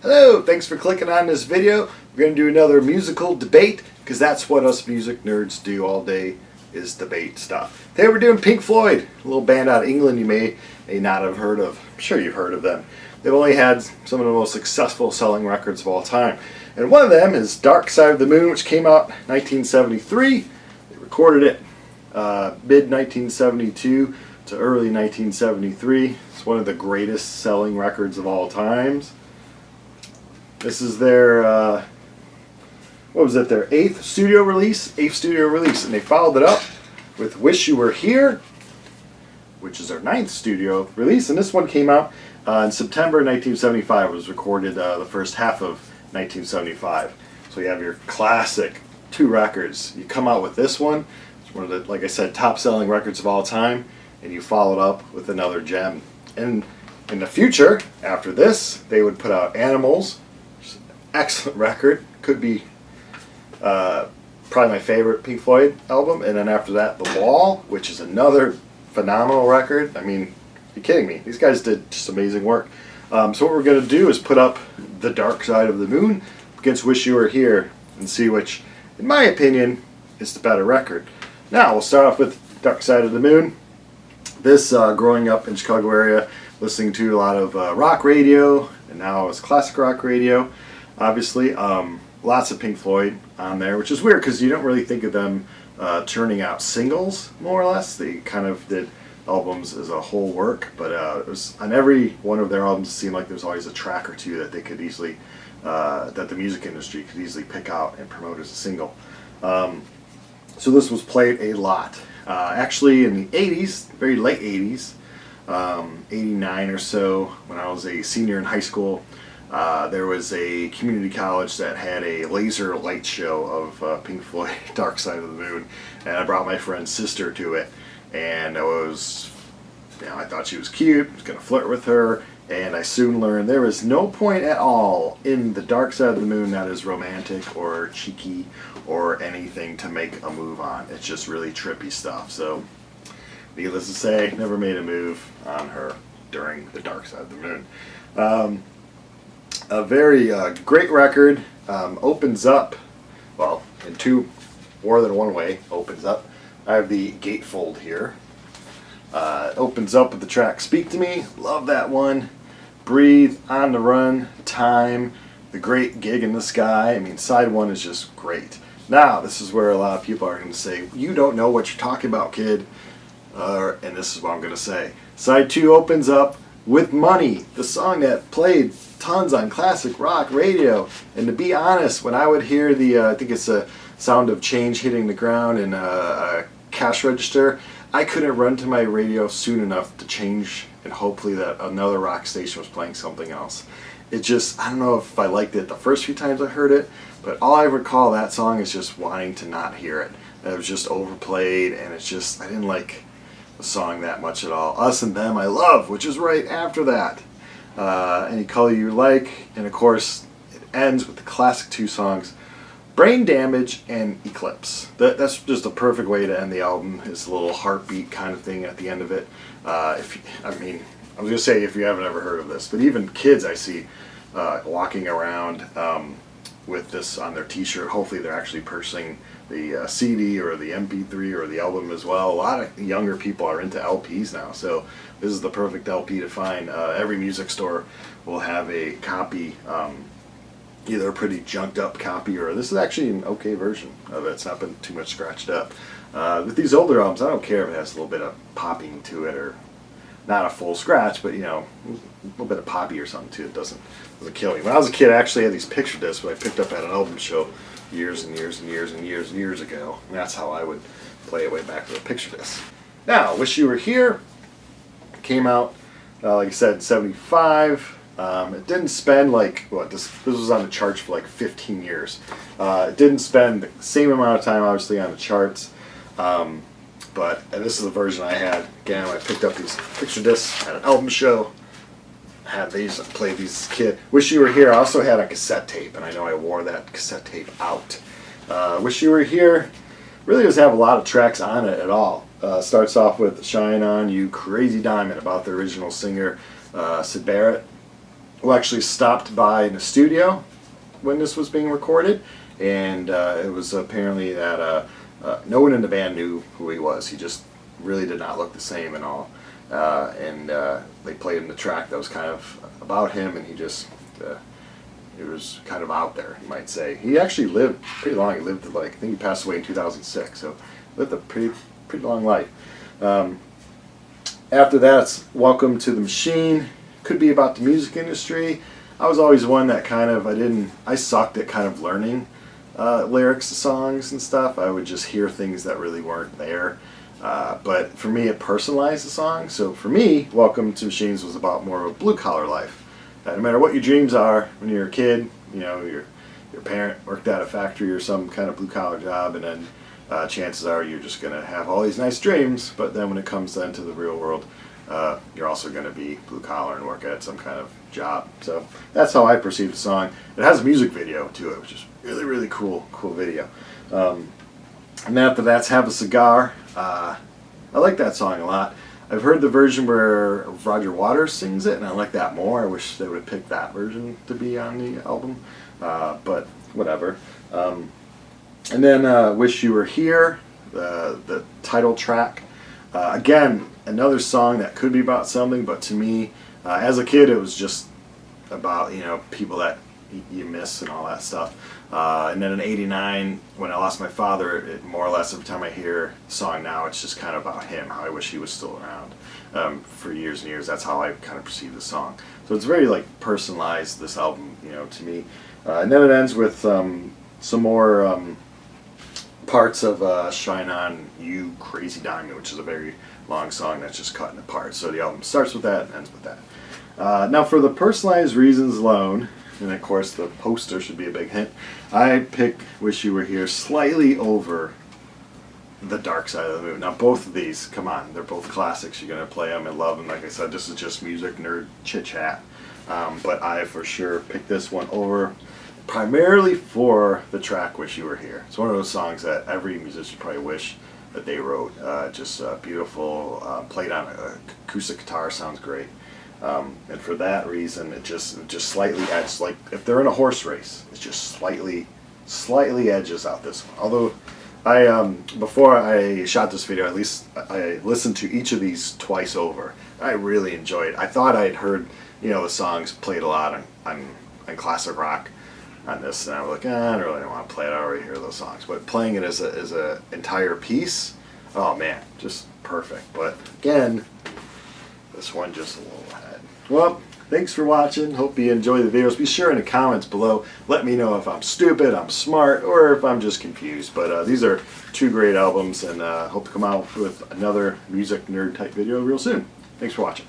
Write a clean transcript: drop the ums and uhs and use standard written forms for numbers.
Hello, thanks for clicking on this video. We're going to do another musical debate because that's what us music nerds do all day is debate stuff. Today we're doing Pink Floyd, a little band out of England you may not have heard of. I'm sure you've heard of them. They've only had some of the most successful selling records of all time. And one of them is Dark Side of the Moon, which came out in 1973. They recorded it mid-1972 to early 1973. It's one of the greatest selling records of all times. This is their, their 8th studio release, and they followed it up with Wish You Were Here, which is their 9th studio release, and this one came out in September 1975. It was recorded the first half of 1975. So you have your classic 2 records. You come out with this one, it's one of the, like I said, top selling records of all time, and you follow it up with another gem. And in the future, after this, they would put out Animals, excellent record, could be probably my favorite Pink Floyd album, and then after that The Wall, which is another phenomenal record. I mean, you're kidding me, these guys did just amazing work. So what we're going to do is put up The Dark Side of the Moon against Wish You Were Here and see which, in my opinion, is the better record. Now we'll start off with Dark Side of the Moon. This, growing up in Chicago area, listening to a lot of rock radio, and now it's classic rock radio. Obviously, lots of Pink Floyd on there, which is weird because you don't really think of them churning out singles, more or less. They kind of did albums as a whole work, but it was on every one of their albums, it seemed like there's always a track or two that they could easily, that the music industry could easily pick out and promote as a single. So this was played a lot. Actually, in the 80s, very late 80s, 89 or so, when I was a senior in high school, there was a community college that had a laser light show of Pink Floyd, Dark Side of the Moon, and I brought my friend's sister to it, and I was, I thought she was cute, I was going to flirt with her, and I soon learned there is no point at all in the Dark Side of the Moon that is romantic or cheeky or anything to make a move on. It's just really trippy stuff. So, needless to say, never made a move on her during the Dark Side of the Moon. A very great record. Opens up, well, in more than one way, opens up. I have the gatefold here. Opens up with the track Speak to Me. Love that one. Breathe, On the Run, Time, The Great Gig in the Sky. I mean, side 1 is just great. Now, this is where a lot of people are going to say, you don't know what you're talking about, kid. And this is what I'm going to say. Side 2 opens up with Money, the song that played tons on classic rock radio. And to be honest, when I would hear the, I think it's a sound of change hitting the ground and a cash register, I couldn't run to my radio soon enough to change and hopefully that another rock station was playing something else. It just, I don't know if I liked it the first few times I heard it, but all I recall that song is just wanting to not hear it. It was just overplayed, and it's just, I didn't like the song that much at all. Us and Them I Love, which is right after that. Any Color You Like, and of course it ends with the classic 2 songs, Brain Damage and Eclipse. That's just a perfect way to end the album. It's a little heartbeat kind of thing at the end of it. I was going to say if you haven't ever heard of this, but even kids I see walking around with this on their t-shirt. Hopefully they're actually purchasing the CD or the MP3 or the album as well. A lot of younger people are into LPs now, so this is the perfect LP to find. Every music store will have a copy, either a pretty junked up copy, or this is actually an okay version of it. It's not been too much scratched up. With these older albums, I don't care if it has a little bit of popping to it, or not a full scratch, but a little bit of poppy or something to it doesn't kill me. When I was a kid, I actually had these picture discs that I picked up at an album show years and years and years and years and years ago, and that's how I would play it way back with a picture disc. Now, Wish You Were Here came out, like I said, in 75. It didn't spend this was on the charts for like 15 years. It didn't spend the same amount of time, obviously, on the charts. But this is the version I had. Again, I picked up these picture discs at an album show. Had these, played these as a kid. Wish You Were Here I also had a cassette tape, and I know I wore that cassette tape out. Wish You Were Here really doesn't have a lot of tracks on it at all. Starts off with Shine On You, Crazy Diamond, about the original singer, Syd Barrett. who actually stopped by in the studio when this was being recorded, and it was apparently that no one in the band knew who he was. He just really did not look the same and all. And they played him the track that was kind of about him, and he just it was kind of out there, you might say. He actually lived pretty long. He lived like, I think he passed away in 2006, so lived a pretty long life. After that, it's Welcome to the Machine. Could be about the music industry. I was always one that kind of, I sucked at kind of learning lyrics to songs and stuff. I would just hear things that really weren't there. But for me, it personalized the song. So for me, Welcome to Machines was about more of a blue-collar life. That no matter what your dreams are when you're a kid, you know, your parent worked at a factory or some kind of blue-collar job, and then chances are you're just going to have all these nice dreams, but then when it comes then to the real world, you're also going to be blue-collar and work at some kind of job. So that's how I perceive the song. It has a music video to it, which is really cool video. And after that's Have a Cigar. I like that song a lot. I've heard the version where Roger Waters sings it, and I like that more. I wish they would have picked that version to be on the album, but whatever. And then Wish You Were Here, the title track. Again, another song that could be about something, but to me, as a kid, it was just about, you know, people that you miss and all that stuff. And then in '89, when I lost my father, it more or less every time I hear the song now, it's just kind of about him, how I wish he was still around. For years and years, that's how I kind of perceive the song. So it's very like personalized, this album, you know, to me. And then it ends with some more parts of Shine On You Crazy Diamond, which is a very long song that's just cut into parts. So the album starts with that and ends with that. Now for the personalized reasons alone, and of course the poster should be a big hint, I pick Wish You Were Here slightly over The Dark Side of the Moon. Now both of these, come on, they're both classics. You're going to play them and love them. Like I said, this is just music, nerd, chit-chat. But I for sure picked this one over primarily for the track Wish You Were Here. It's one of those songs that every musician probably wish that they wrote. Just beautiful, played on an acoustic guitar, sounds great. And for that reason, it just slightly edges, like if they're in a horse race, it's just slightly edges out this one. Although before I shot this video, at least I listened to each of these twice over. I really enjoyed it. I thought I'd heard, you know, the songs played a lot on classic rock on this, and I was like, I don't really want to play it. I already hear those songs. But playing it as a entire piece, oh man, just perfect. But again, this one just a little ahead. Well, thanks for watching. Hope you enjoy the videos. Be sure in the comments below, let me know if I'm stupid, I'm smart, or if I'm just confused. But these are two great albums, and hope to come out with another music nerd type video real soon. Thanks for watching.